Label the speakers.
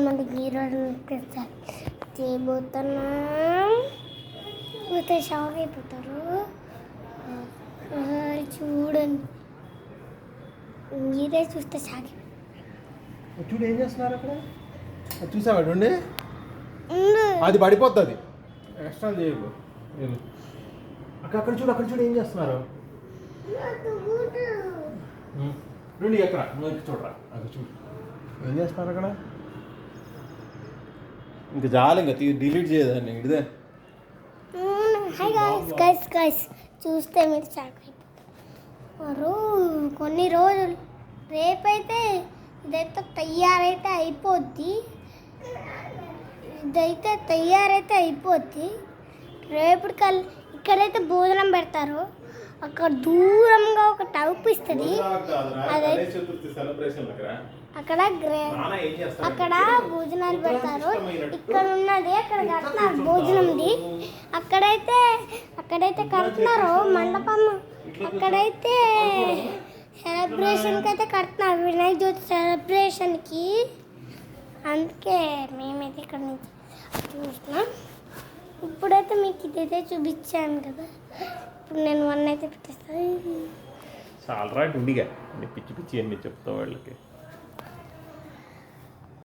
Speaker 1: మనకి ఈరోజు చేయబోతున్నాం. పోతే షాక్ అయిపోతారు. చూడండి, మీరే చూస్తే షాక్.
Speaker 2: చూడు ఏం చేస్తున్నారు అక్కడ. చూసావాడు అది పడిపోతుంది. ఎక్స్ట్రా చేయకు. అక్కడ చూడు, అక్కడ చూడు ఏం చేస్తున్నారు. రెండు ఎక్కడ నువ్వు చూడరా. అక్కడ చూడు ఏం చేస్తున్నారు అక్కడ. ఇంకా చాలు, ఇంకా డిలీట్ చేయదాన్ని. ఇదే
Speaker 1: గైస్ చూస్తే మీరు షాక్ అయిపోతారు. కొన్ని రోజులు రేపైతే ఇదైతే తయారైతే అయిపోద్ది. రేపటికల్లా ఇక్కడైతే భోజనం పెడతారు. అక్కడ దూరంగా ఒక టౌప్ ఇస్తుంది. అక్కడ భోజనాలు పెడతారు. ఇక్కడ ఉన్నది అక్కడ కడుతున్నారు భోజనంది. అక్కడైతే కడుతున్నారు మండపం. అక్కడైతే సెలబ్రేషన్కి అయితే కడుతున్నారు, వినాయక చవితి సెలబ్రేషన్కి. అందుకే మేమైతే ఇక్కడ నుంచి చూస్తున్నాం. ఇప్పుడైతే మీకు ఇదైతే చూపించాను కదా. ఇప్పుడు నేను 1 అయితే పెట్టేస్తాను.
Speaker 2: చాలా రా గుండిగా పిచ్చి పిచ్చి అన్ని చెప్తాం వాళ్ళకి.